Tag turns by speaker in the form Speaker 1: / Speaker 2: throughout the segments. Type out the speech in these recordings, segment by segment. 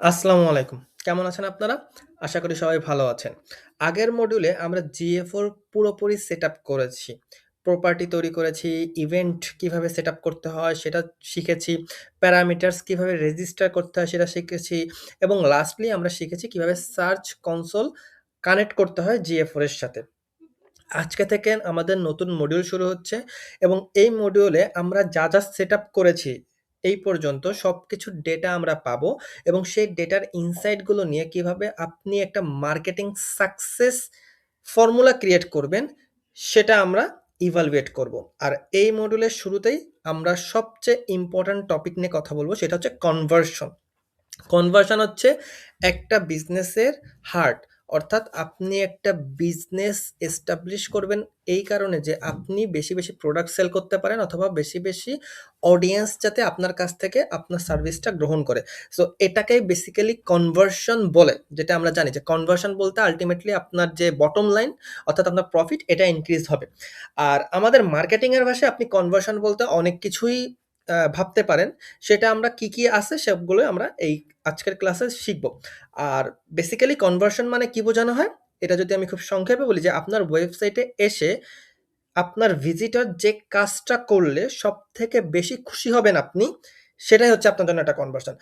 Speaker 1: আসসালামু আলাইকুম। কেমন আছেন আপনারা? আশা করি সবাই ভালো আছেন। আগের মডিউলে আমরা GA4 পুরোপুরি সেটআপ করেছি। প্রপার্টি তৈরি করেছি, ইভেন্ট কিভাবে সেটআপ করতে হয় সেটা শিখেছি, প্যারামিটারস কিভাবে রেজিস্টার করতে হয় সেটা শিখেছি এবং লাস্টলি আমরা শিখেছি কিভাবে সার্চ কনসোল কানেক্ট করতে হয় GA4 এর সাথে। আজকে থেকে আমাদের নতুন মডিউল শুরু হচ্ছে এবং এই মডিউলে আমরা যা সেটআপ করেছি এই পর্যন্ত সবকিছুর ডেটা আমরা পাবো এবং সেই ডেটার ইনসাইট গুলো নিয়ে কিভাবে আপনি একটা মার্কেটিং সাকসেস ফর্মুলা ক্রিয়েট করবেন সেটা আমরা ইভালুয়েট করব। আর এই মডিউলের শুরুতেই আমরা সবচেয়ে ইম্পর্টেন্ট টপিক নিয়ে কথা বলবো, সেটা হচ্ছে কনভার্সন। কনভার্সন হচ্ছে একটা বিজনেসের হার্ট। অর্থাৎ আপনি একটা বিজনেস এস্টাবলিশ করবেন এই কারণে যে আপনি বেশি প্রোডাক্ট সেল করতে পারেন অথবা বেশি অডিয়েন্স যাতে আপনার কাছ থেকে আপনার সার্ভিসটা গ্রহণ করে। সো এটাকেই বেসিক্যালি কনভার্সন বলে। যেটা আমরা জানি যে কনভার্সন বলতে আল্টিমেটলি আপনার যে বটম লাইন অর্থাৎ আপনার প্রফিট এটা ইনক্রিজ হবে। আর আমাদের মার্কেটিং এর ভাষায় আপনি কনভার্সন বলতে অনেক কিছুই ভাবতে পারেন। সেটা আমরা কি আছে সবগুলোই আমরা এই আজকের ক্লাসে শিখব। আর বেসিক্যালি কনভার্সন মানে কি বোঝানো হয়? এটা যদি আমি খুব সংক্ষেপে বলি যে আপনার ওয়েবসাইটে এসে আপনার ভিজিটর যে কাজটা করলে সবথেকে বেশি খুশি হবেন আপনি, সেটাই হচ্ছে আপনার জন্য একটা কনভার্সন।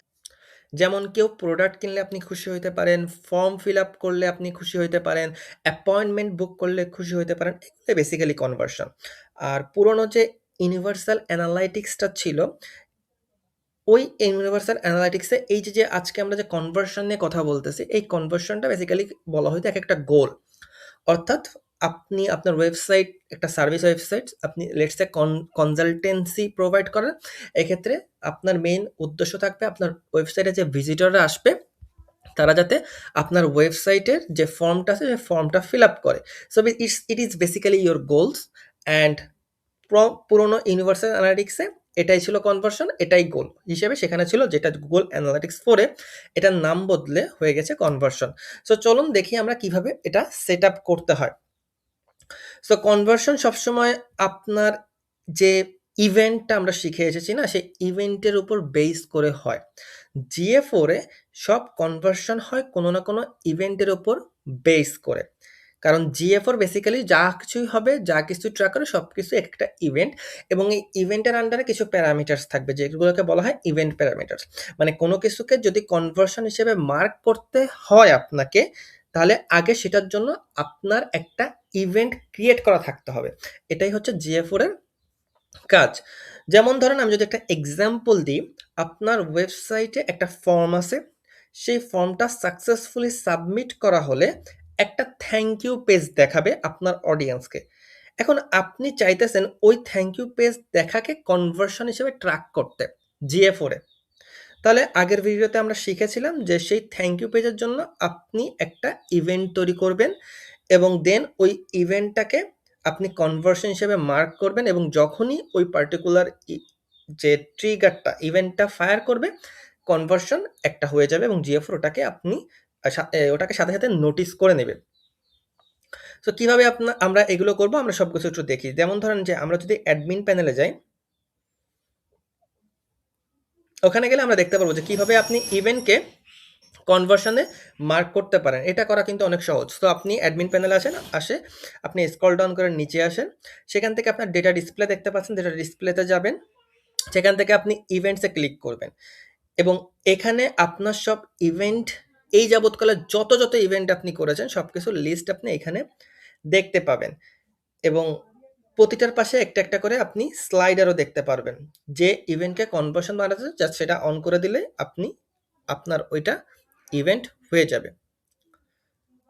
Speaker 1: যেমন কেউ প্রোডাক্ট কিনলে আপনি খুশি হইতে পারেন, ফর্ম ফিল আপ করলে আপনি খুশি হইতে পারেন, অ্যাপয়েন্টমেন্ট বুক করলে খুশি হইতে পারেন। এগুলো বেসিক্যালি কনভার্সন। আর পুরনো যে ইউনিভার্সাল অ্যানালাইটিক্সটা ছিল, ওই ইউনিভার্সাল অ্যানালাইটিক্সে এই যে আজকে আমরা যে কনভার্সন নিয়ে কথা বলতেছি, এই কনভার্সনটা বেসিক্যালি বলা হয়তো একেকটা গোল। অর্থাৎ আপনি আপনার ওয়েবসাইট একটা সার্ভিস ওয়েবসাইট আপনি লেটস সে কনসালটেন্সি প্রোভাইড করেন। এক্ষেত্রে আপনার মেইন উদ্দেশ্য থাকবে আপনার ওয়েবসাইটে যে ভিজিটররা আসবে তারা যাতে আপনার ওয়েবসাইটের যে ফর্মটা আছে সেই ফর্মটা ফিল আপ করে। So it is basically your goals and পুরোনো ইউনিভার্সাল অ্যানালিটিক্সে এটাই ছিল কনভার্সন, এটাই গোল হিসেবে সেখানে ছিল, যেটা গুগল অ্যানালিটিক্স 4-এ এটার নাম বদলে হয়ে গেছে কনভার্সন। সো চলুন দেখি আমরা কিভাবে এটা সেট আপ করতে হয়। সো কনভার্সন সবসময় আপনার যে ইভেন্টটা আমরা শিখে এসেছি না, সেই ইভেন্টের উপর বেস করে হয়। GA4-এ সব কনভার্সন হয় কোনো না কোনো ইভেন্টের উপর বেস করে। কারণ GA4 বেসিক্যালি যা কিছুই হবে, যা কিছু ট্র্যাক করে সবকিছু একটা ইভেন্ট এবং এই ইভেন্টের আন্ডারে কিছু প্যারামিটারস থাকবে যেগুলোকে বলা হয় ইভেন্ট প্যারামিটারস। মানে কোনো কিছুকে যদি কনভার্সন হিসেবে মার্ক করতে হয় আপনাকে, তাহলে আগে সেটার জন্য আপনার একটা ইভেন্ট ক্রিয়েট করা থাকতে হবে। এটাই হচ্ছে GA4 এর কাজ। যেমন ধরেন আমি যদি একটা এক্সাম্পল দিই, আপনার ওয়েবসাইটে একটা ফর্ম আছে। সেই ফর্মটা সাকসেসফুলি সাবমিট করা হলে একটা থ্যাংক ইউ পেজ দেখাবে আপনার অডিয়েন্সকে। এখন আপনি চাইতেছেন ওই থ্যাংক ইউ পেজ দেখাকে কনভার্সন হিসেবে ট্র্যাক করতে GA4 এ। তাহলে আগের ভিডিওতে আমরা শিখেছিলাম যে সেই থ্যাংক ইউ পেজের জন্য আপনি একটা ইভেন্ট তৈরি করবেন এবং দেন ওই ইভেন্টটাকে আপনি কনভার্সন হিসেবে মার্ক করবেন এবং যখনই ওই পার্টিকুলার যে ট্রিগারটা ইভেন্টটা ফায়ার করবে কনভার্সন একটা হয়ে যাবে এবং GA4 ওটাকে আপনি ওটাকে সাথে নোটিস করে নেবে। সো কিভাবে আমরা এগুলো করব আমরা সবকিছু একটু দেখি। যেমন ধরেন যে আমরা যদি অ্যাডমিন প্যানেলে যাই, ওখানে গেলে আমরা দেখতে পারবো যে কিভাবে আপনি ইভেন্টকে কনভার্সনে মার্ক করতে পারেন। এটা করা কিন্তু অনেক সহজ। তো আপনি অ্যাডমিন প্যানেলে আপনি স্ক্রল ডাউন করে নিচে আসেন। সেখান থেকে আপনার ডেটা ডিসপ্লে দেখতে পাচ্ছেন, ডেটা ডিসপ্লেতে যাবেন। সেখান থেকে আপনি ইভেন্টসে ক্লিক করবেন এবং এখানে আপনার সব ইভেন্ট এই যাবৎকালে যত ইভেন্ট আপনি করেছেন সবকিছুর লিস্ট আপনি এখানে দেখতে পাবেন এবং প্রতিটার পাশে একটা করে আপনি স্লাইডারও দেখতে পারবেন। যে ইভেন্টকে কনভার্সন বানাতে জাস্ট সেটা অন করে দিলে আপনার ওইটা ইভেন্ট হয়ে যাবে।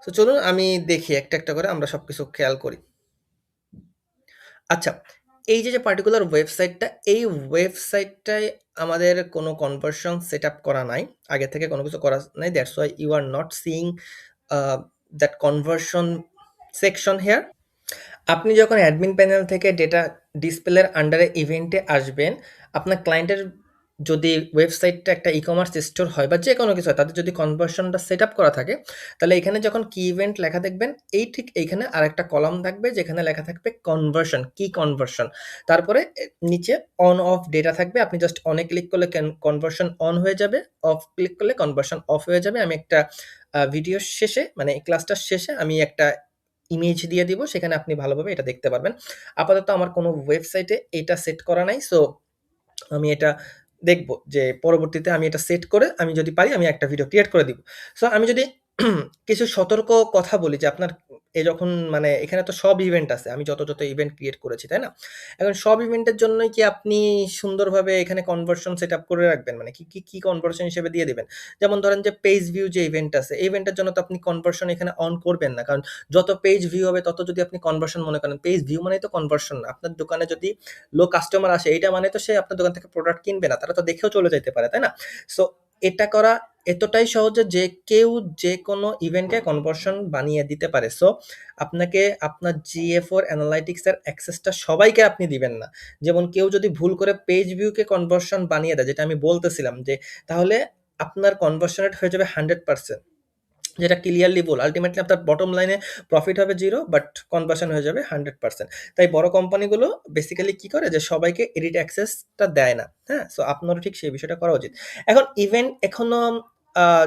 Speaker 1: তো চলুন আমি দেখি একটা করে আমরা সবকিছু খেয়াল করি। আচ্ছা, এই যে পার্টিকুলার ওয়েবসাইটটা, এই ওয়েবসাইটটায় আমাদের কোনো কনভার্সন সেটআপ করা নাই। আগে থেকে কোনো কিছু করা নাই। That's why you are not seeing that conversion section here. আপনি যখন অ্যাডমিন প্যানেল থেকে ডেটা ডিসপ্লের আন্ডারে ইভেন্টে আসবেন, আপনার ক্লায়েন্টের যদি ওয়েবসাইটটা একটা ই-কমার্স স্টোর হয় বা যেকোনো কিছু হয়, তাদের যদি কনভার্সনটা সেট আপ করা থাকে, তাহলে এখানে যখন কি ইভেন্ট লেখা দেখবেন, এই ঠিক এইখানে আরেকটা কলাম থাকবে যেখানে লেখা থাকবে কনভার্সন, কি কনভার্সন। তারপরে নিচে অন অফ ডেটা থাকবে। আপনি জাস্ট অনে ক্লিক করলে কনভার্সন অন হয়ে যাবে, অফ ক্লিক করলে কনভার্সন অফ হয়ে যাবে। আমি একটা ভিডিওর শেষে মানে এই ক্লাসটার শেষে আমি একটা ইমেজ দিয়ে দিব, সেখানে আপনি ভালোভাবে এটা দেখতে পারবেন। আপাতত আমার কোনো ওয়েবসাইটে এটা সেট করা নাই, সো আমি এটা দেখব যে পরবর্তীতে আমি এটা সেট করে আমি যদি পারি আমি একটা ভিডিও ক্রিয়েট করে দিব। সো আমি যদি কিছু সতর্ক কথা বলি যে আপনার যখন মানে এখানে তো সব ইভেন্ট আছে। আমি যত ইভেন্ট ক্রিয়েট করেছি, তাই না? এখন সব ইভেন্টের জন্যই কি আপনি সুন্দরভাবে এখানে কনভার্সন সেটআপ করে রাখবেন? মানে কি কনভার্সন হিসেবে দিয়ে দিবেন? যেমন ধরেন যে পেজ ভিউ যে ইভেন্ট আছে, এই ইভেন্টের জন্য তো আপনি কনভার্সন এখানে অন করবেন না। কারণ যত পেজ ভিউ হবে তত যদি আপনি কনভার্সন মনে করেন, পেজ ভিউ মানেই তো কনভার্সন না। আপনার দোকানে যদি লো কাস্টমার আসে, এইটা মানে তো সে আপনার দোকান থেকে প্রোডাক্ট কিনবে না। তারা তো দেখেও চলে যাইতে পারে, তাই না? সো এটা করা এতটাই সহজ যে কেউ যেকোনো ইভেন্টে কনভার্সন বানিয়ে দিতে পারে। সো আপনাকে আপনার GA4 অ্যানালাইটিক্স এর অ্যাক্সেসটা সবাইকে আপনি দিবেন না। যেমন কেউ যদি ভুল করে পেজ ভিউকে কনভার্সন বানিয়ে দেয়, যেটা আমি বলতেছিলাম যে তাহলে আপনার কনভার্সন রেট হয়ে যাবে 100%, যেটা ক্লিয়ারলি ভুল। আল্টিমেটলি আপনার বটম লাইনে প্রফিট হবে 0, বাট কনভার্সন হয়ে যাবে 100%। তাই বড় কোম্পানিগুলো বেসিক্যালি কি করে যে সবাইকে এডিট অ্যাক্সেসটা দেয় না। হ্যাঁ? সো আপনারও ঠিক সেই বিষয়টা করা উচিত। এখন ইভেন্ট এখনো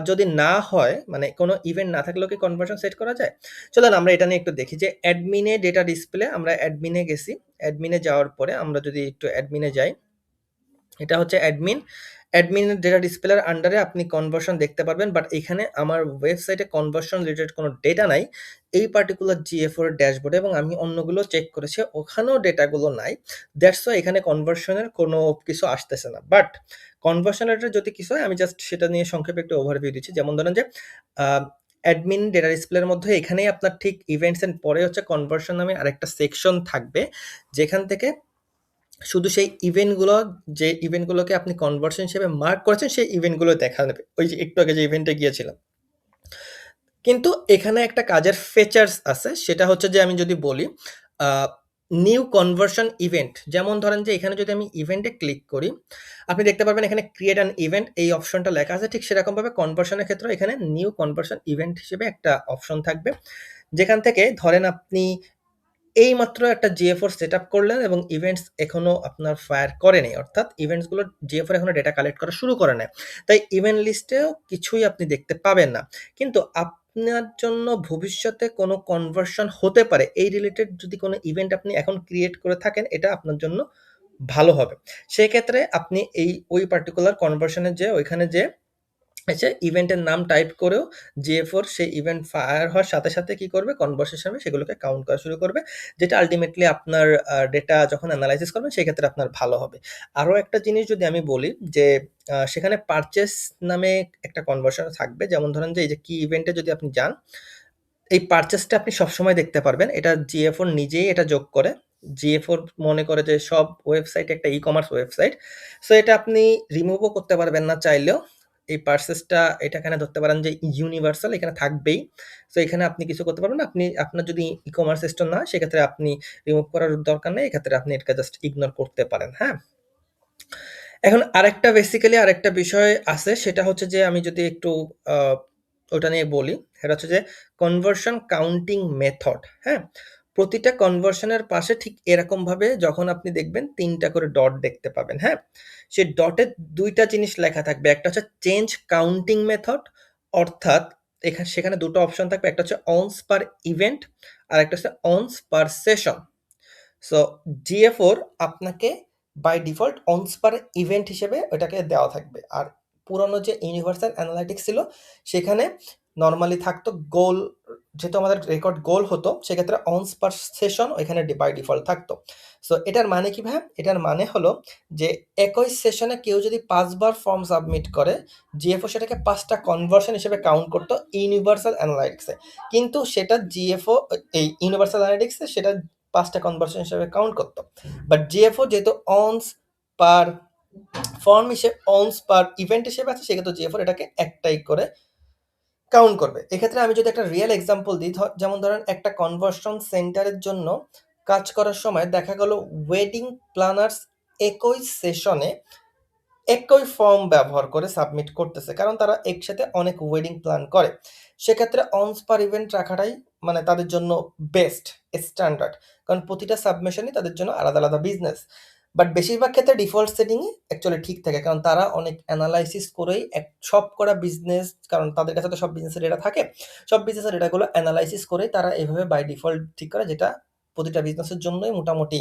Speaker 1: যদি না হয়, মানে কোনো ইভেন্ট না থাকলেও কি কনভার্সন সেট করা যায়? চলুন আমরা এটা নিয়ে একটু দেখি যে অ্যাডমিনে ডেটা ডিসপ্লে, আমরা অ্যাডমিনে গেছি। অ্যাডমিনে যাওয়ার পরে আমরা যদি একটু অ্যাডমিনে যাই, এটা হচ্ছে অ্যাডমিন। অ্যাডমিনের ডেটা ডিসপ্লের আন্ডারে আপনি কনভার্সন দেখতে পারবেন, বাট এখানে আমার ওয়েবসাইটে কনভার্সন রিলেটেড কোনো ডেটা নাই এই পার্টিকুলার GA4 এর ড্যাশবোর্ডে, এবং আমি অন্যগুলো চেক করেছি ওখানেও ডেটাগুলো নাই। দ্যাটস ওয়াই এখানে কনভার্সনের কোনো কিছু আসতেছে না। বাট কনভার্সন রেটের যদি কিছু হয় আমি জাস্ট সেটা নিয়ে সংক্ষেপে একটু ওভারভিউ দিচ্ছি। যেমন ধরেন যে অ্যাডমিন ডেটা ডিসপ্লের মধ্যে এখানেই আপনার ঠিক ইভেন্টস এন্ড পরে হচ্ছে কনভার্সন নামে আরেকটা সেকশন থাকবে, যেখান থেকে শুধু সেই ইভেন্টগুলো, যে ইভেন্টগুলোকে আপনি কনভার্সন হিসেবে মার্ক করেছেন সেই ইভেন্টগুলো দেখা নেবে। ওই যে একটু আগে যে ইভেন্টে গিয়েছিলাম। কিন্তু এখানে একটা কাজের ফিচার্স আছে, সেটা হচ্ছে যে আমি যদি বলি নিউ কনভার্সন ইভেন্ট, যেমন ধরেন যে এখানে যদি আমি ইভেন্টে ক্লিক করি, আপনি দেখতে পারবেন এখানে ক্রিয়েট অ্যান ইভেন্ট এই অপশনটা লেখা আছে। ঠিক সেরকমভাবে কনভার্সনের ক্ষেত্রে এখানে নিউ কনভার্সন ইভেন্ট হিসেবে একটা অপশন থাকবে, যেখান থেকে ধরেন আপনি এইমাত্র একটা GA4 সেটআপ করলেন এবং ইভেন্টস এখনো আপনার ফায়ার করেনি। অর্থাৎ ইভেন্টস গুলো GA4 এখনো ডেটা কালেক্ট করা শুরু করে নাই। তাই ইভেন্ট লিস্টেও কিছুই আপনি দেখতে পাবেন না। কিন্তু আপনার জন্য ভবিষ্যতে কোনো কনভার্সন হতে পারে এই রিলেটেড যদি কোনো ইভেন্ট আপনি এখন ক্রিয়েট করে থাকেন, এটা আপনার জন্য ভালো হবে। সেক্ষেত্রে আপনি ওই পার্টিকুলার কনভার্সন এ যেয়ে ওইখানে যেয়ে আচ্ছা ইভেন্টের নাম টাইপ করেও GA4 সেই ইভেন্ট ফায়ার হওয়ার সাথে কি করবে, কনভারসেশনে সেগুলোকে কাউন্ট করা শুরু করবে, যেটা আল্টিমেটলি আপনার ডেটা যখন অ্যানালাইসিস করবেন সেই ক্ষেত্রে আপনার ভালো হবে। আরো একটা জিনিস যদি আমি বলি যে সেখানে পারচেজ নামে একটা কনভার্সন থাকবে। যেমন ধরেন যে এই যে কি ইভেন্টে যদি আপনি যান, এই পারচেজটা আপনি সবসময় দেখতে পারবেন। এটা GA4 নিজেই এটা যোগ করে। GA4 মনে করে যে সব ওয়েবসাইট একটা ই-কমার্স ওয়েবসাইট। সো এটা আপনি রিমুভও করতে পারবেন না চাইলেও। এই পারচেজটা এটা এখানে ধরতে পারেন যে ইউনিভার্সাল এখানে থাকবেই। সো এখানে আপনি কিছু করতে পারবেন না। আপনি আপনার যদি ই-কমার্স স্টোর না হয় সেক্ষেত্রে আপনি রিমুভ করার দরকার নেই। এক্ষেত্রে আপনি এটাকে জাস্ট ইগনোর করতে পারেন, হ্যাঁ? এখন আরেকটা বিষয় আছে, সেটা হচ্ছে যে আমি যদি একটু আ ওটা নিয়ে বলি, সেটা হচ্ছে যে কনভার্সন কাউন্টিং মেথড, হ্যাঁ? প্রতিটা কনভার্সনের পাশে ঠিক এরকমভাবে যখন আপনি দেখবেন ৩ টা করে ডট দেখতে পাবেন, হ্যাঁ? সেই ডটে ২ টা জিনিস লেখা থাকবে। একটা হচ্ছে চেঞ্জ কাউন্টিং মেথড, অর্থাৎ সেখানে ২ টো অপশন থাকবে। একটা হচ্ছে অনস পার ইভেন্ট, আরেকটা হচ্ছে অনস পার সেশন। সো GA4 আপনাকে by default once per event হিসেবে ওটাকে দেওয়া থাকবে। আর পুরনো যে ইউনিভার্সাল অ্যানালাইটিক্স ছিল সেখানে নরমালি থাকতো গোল, যেহেতু আমাদের রেকর্ড গোল হতো সেক্ষেত্রে অনস পার সেশন ওইখানে বাই ডিফল্ট থাকতো। সো এটার মানে কি ভাই? এটার মানে হলো যে একই সেশনে কেউ যদি ৫ বার ফর্ম সাবমিট করে, GA4 সেটাকে ৫ টা কনভার্সন হিসেবে কাউন্ট করতো ইউনিভার্সাল অ্যানালাইটিক্সে। কিন্তু সেটা GA4 এই ইউনিভার্সাল অ্যানালাইটিক্সে সেটা ৫ টা কনভার্সন হিসেবে কাউন্ট করতো। বাট GA4 যেহেতু অনস পার ফর্ম হিসেবে অনস পার ইভেন্ট হিসেবে আছে, সেক্ষেত্রে GA4 এটাকে একটাই করে কাউন্ট করবে। এক্ষেত্রে আমি যদি একটা রিয়েল এক্সাম্পল দিই, যেমন ধরেন একটা কনভার্সন সেন্টারের জন্য কাজ করার সময় দেখা গেল ওয়েডিং প্ল্যানার্স একই সেশনে একই ফর্ম ব্যবহার করে সাবমিট করতেছে। কারণ তারা একসাথে অনেক ওয়েডিং প্ল্যান করে। সেক্ষেত্রে অনস পার ইভেন্ট রাখাটাই মানে তাদের জন্য বেস্ট, স্ট্যান্ডার্ড। কারণ প্রতিটা সাবমিশনই তাদের জন্য আলাদা, আলাদা বিজনেস। বাট বেশিরভাগ ক্ষেত্রে ডিফল্ট সেটিংই অ্যাকচুয়ালি ঠিক থাকে। কারণ তারা অনেক এনালাইসিস করেই সবকটা বিজনেস, কারণ তাদের কাছে তো সব বিজনেসের ডেটা থাকে। সব বিজনেসের ডেটাগুলো এনালাইসিস করেই তারা এভাবে বাই ডিফল্ট ঠিক করে, যেটা প্রতিটা বিজনেসের জন্যই মোটামুটি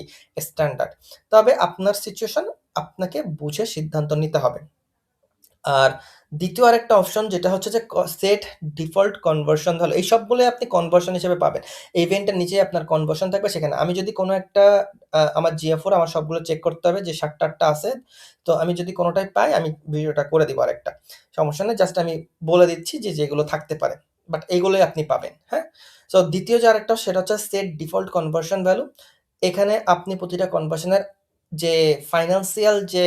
Speaker 1: স্ট্যান্ডার্ড। তবে আপনার সিচুয়েশন আপনাকে বুঝে সিদ্ধান্ত নিতে হবে। আর দ্বিতীয় আরেকটা অপশন যেটা হচ্ছে যে সেট ডিফল্ট কনভার্সন ভ্যালু, এই সবগুলোই আপনি কনভার্সন হিসেবে পাবেন। এই ইভেন্টের নিচেই আপনার কনভার্সন থাকবে সেখানে। আমি যদি কোনো একটা আমার জিএফওর আমার সবগুলো চেক করতে হবে যে ৭টা-৮টা আছে। তো আমি যদি কোনোটাই পাই আমি ভিডিওটা করে দিব আরেকটা। সমস্যা নেই, জাস্ট আমি বলে দিচ্ছি যে যেগুলো থাকতে পারে। বাট এইগুলোই আপনি পাবেন, হ্যাঁ? সো দ্বিতীয় যে আরেকটা সেটা হচ্ছে সেট ডিফল্ট কনভার্সন ভ্যালু। এখানে আপনি প্রতিটা কনভার্সনের যে ফাইন্যান্সিয়াল যে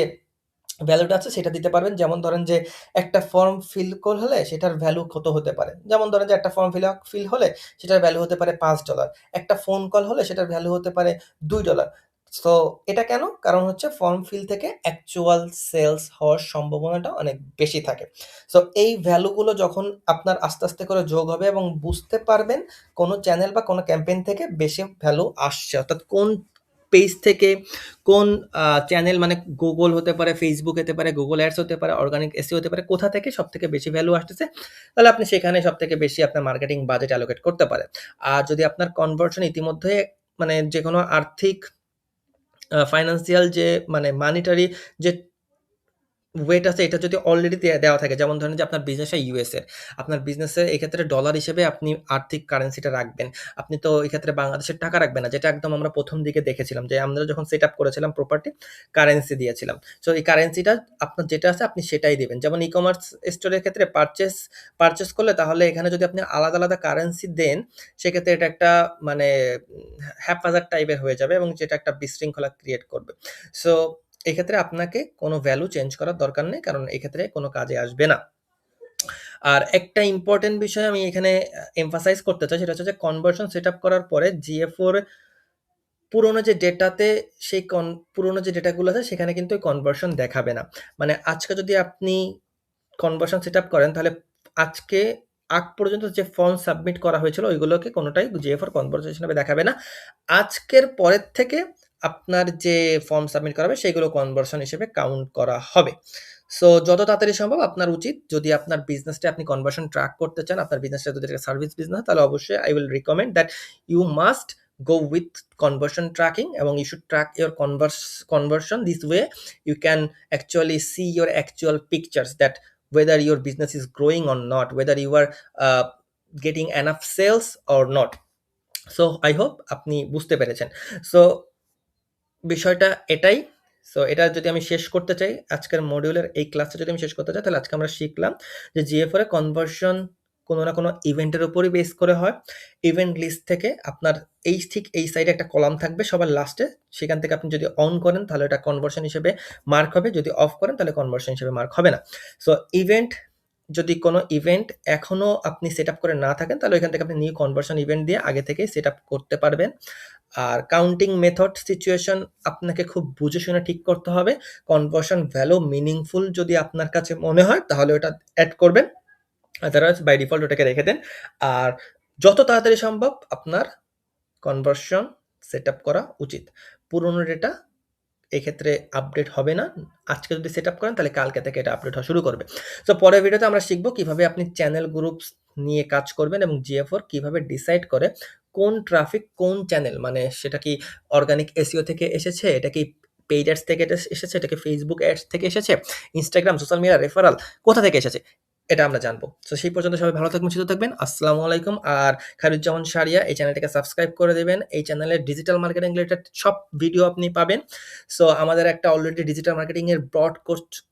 Speaker 1: ভ্যালুটা আছে সেটা দিতে পারবেন। যেমন ধরেন যে একটা ফর্ম ফিল হলে সেটার ভ্যালু কত হতে পারে। যেমন ধরেন যে একটা ফর্ম ফিল হলে সেটার ভ্যালু হতে পারে $৫। একটা ফোন কল হলে সেটার ভ্যালু হতে পারে $২। সো এটা কেন? কারণ হচ্ছে ফর্ম ফিল থেকে অ্যাকচুয়াল সেলস হওয়ার সম্ভাবনাটা অনেক বেশি থাকে। সো এই ভ্যালুগুলো যখন আপনার আস্তে, আস্তে করে যোগ হবে এবং বুঝতে পারবেন কোনো চ্যানেল বা কোনো ক্যাম্পেইন থেকে বেশি ভ্যালু আসছে। অর্থাৎ কোন পেজ থেকে কোন চ্যানেল, মানে গুগল হতে পারে, ফেসবুক হতে পারে, গুগল অ্যাডস হতে পারে, অর্গানিক এসইও হতে পারে, কোথা থেকে সবথেকে বেশি ভ্যালু আসতেছে, তাহলে আপনি সেখানে সবথেকে বেশি আপনার মার্কেটিং বাজেট অ্যালোকেট করতে পারেন। আর যদি আপনার কনভার্সন ইতিমধ্যে মানে যেকোনো আর্থিক ফাইন্যান্সিয়াল যে মানে মানিটারি যে ওয়েট আছে এটা যদি অলরেডি দেওয়া থাকে, যেমন ধরেন যে আপনার বিজনেসটা ইউএস এর, আপনার বিজনেসে এক্ষেত্রে ডলার হিসেবে আপনি আর্থিক কারেন্সিটা রাখবেন। আপনি তো এক্ষেত্রে বাংলাদেশের টাকা রাখবেন না, যেটা একদম আমরা প্রথম দিকে দেখেছিলাম যে আমরা যখন সেট আপ করেছিলাম প্রপার্টি, কারেন্সি দিয়েছিলাম। সো এই কারেন্সিটা আপনার যেটা আছে আপনি সেটাই দিবেন। যেমন ই-কমার্স স্টোরের ক্ষেত্রে পারচেস করলে তাহলে এখানে যদি আপনি আলাদা, আলাদা কারেন্সি দেন, সেক্ষেত্রে এটা একটা মানে হ্যাপাজার্ড টাইপের হয়ে যাবে এবং যেটা একটা বিশৃঙ্খলা ক্রিয়েট করবে। সো এক্ষেত্রে আপনাকে কোনো ভ্যালু চেঞ্জ করার দরকার নেই, কারণ এক্ষেত্রে কোনো কাজে আসবে না। আর একটা ইম্পর্টেন্ট বিষয় আমি এখানে এমফাসাইজ করতে চাই, সেটা হচ্ছে যে কনভার্সন সেট আপ করার পরে জিএফওর পুরোনো যে ডেটাতে সেই পুরোনো যে ডেটাগুলো আছে সেখানে কিন্তু ওই কনভার্সন দেখাবে না। মানে আজকে যদি আপনি কনভার্সন সেট আপ করেন তাহলে আজকে আগ পর্যন্ত যে ফর্ম সাবমিট করা হয়েছিল ওইগুলোকে কোনোটাই জিএফওর কনভার্সন হিসেবে দেখাবে না। আজকের পরের থেকে আপনার যে ফর্ম সাবমিট করা হবে সেগুলো কনভার্সন হিসেবে কাউন্ট করা হবে। সো যত তাড়াতাড়ি সম্ভব আপনার উচিত, যদি আপনার বিজনেসটা আপনি কনভার্সন ট্র্যাক করতে চান, আপনার বিজনেসটা যদি একটা সার্ভিস বিজনেস হয়, তাহলে অবশ্যই I will recommend that you must go with conversion tracking এবং you should track your conversion. This way you can actually see your actual pictures, that whether your business is growing or not, whether you are getting enough sales or not. So I hope আপনি বুঝতে পেরেছেন। So বিষয়টা এটাই। So এটা যদি আমি শেষ করতে চাই, আজকের মডিউলের এই ক্লাসটা যদি আমি শেষ করতে চাই, তাহলে আজকে আমরা শিখলাম যে জিএফআর এ কনভার্সন কোনো না কোনো ইভেন্টের উপরই বেস করে হয়। ইভেন্ট লিস্ট থেকে আপনার ঠিক এই সাইডে একটা কলাম থাকবে সবার লাস্টে, সেখান থেকে আপনি যদি অন করেন তাহলে এটা কনভার্সন হিসেবে মার্ক হবে, যদি অফ করেন তাহলে কনভার্সন হিসেবে মার্ক হবে না। সো ইভেন্ট, যদি কোনো ইভেন্ট এখনো আপনি সেট আপ করে না থাকেন তাহলে ওইখান থেকে আপনি নিউ কনভার্সন ইভেন্ট দিয়ে আগে থেকেই সেট আপ করতে পারবেন। আর কাউন্টিং মেথড সিচুয়েশন আপনাকে খুব বুঝে শুনে ঠিক করতে হবে। কনভার্সন ভ্যালু মিনিংফুল যদি আপনার কাছে মনে হয় তাহলে ওটা অ্যাড করবেন, আদারওয়াইজ বাই ডিফল্ট ওটাকে রেখে দেন। আর যত তাড়াতাড়ি সম্ভব আপনার কনভার্সন সেট আপ করা উচিত। পুরনো ডেটা এক্ষেত্রে আপডেট হবে না। আজকে যদি সেট আপ করেন তাহলে কালকে থেকে এটা আপডেট হওয়া শুরু করবে। সো পরের ভিডিওতে আমরা শিখব কিভাবে আপনি চ্যানেল গ্রুপস নিয়ে কাজ করবেন এবং জিএফওর কিভাবে ডিসাইড করে কোন ট্রাফিক কোন চ্যানেল, মানে সেটা কি অর্গানিক এসইও থেকে এসেছে, এটা কি পেইড অ্যাডস থেকে এসেছে, এটা কি ফেসবুক অ্যাডস থেকে এসেছে, ইনস্টাগ্রাম সোশ্যাল মিডিয়া রেফারাল কোথা থেকে এসেছে, এটা আমরা জানবো। সো সেই পর্যন্ত সবাই ভালো থাকবেন, সুস্থ থাকবেন। আসসালামু আলাইকুম। আর খায়রুজ্জামান শারিয়া এই চ্যানেলটাকে সাবস্ক্রাইব করে দেবেন। এই চ্যানেলে ডিজিটাল মার্কেটিং রিলেটেড সব ভিডিও আপনি পাবেন। সো আমাদের একটা অলরেডি ডিজিটাল মার্কেটিং এর ব্রড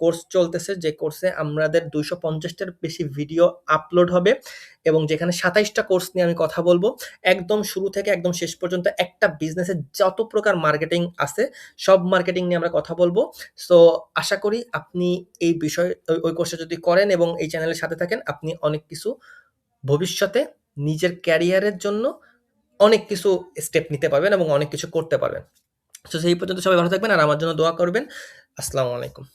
Speaker 1: কোর্স চলতেছে, যে কোর্সে আমাদের 250টার বেশি ভিডিও আপলোড হবে এবং যেখানে 27টা কোর্স নিয়ে আমি কথা বলবো। একদম শুরু থেকে একদম শেষ পর্যন্ত একটা বিজনেসের যত প্রকার মার্কেটিং আছে সব মার্কেটিং নিয়ে আমরা কথা বলবো। সো আশা করি আপনি এই বিষয় ওই কোর্সটা যদি করেন এবং এই চ্যানেলের সাথে থাকেন, আপনি অনেক কিছু ভবিষ্যতে নিজের ক্যারিয়ারের জন্য অনেক কিছু স্টেপ নিতে পারবেন এবং অনেক কিছু করতে পারবেন। সো সেই পর্যন্ত সবাই ভালো থাকবেন আর আমার জন্য দোয়া করবেন। আসসালামু আলাইকুম।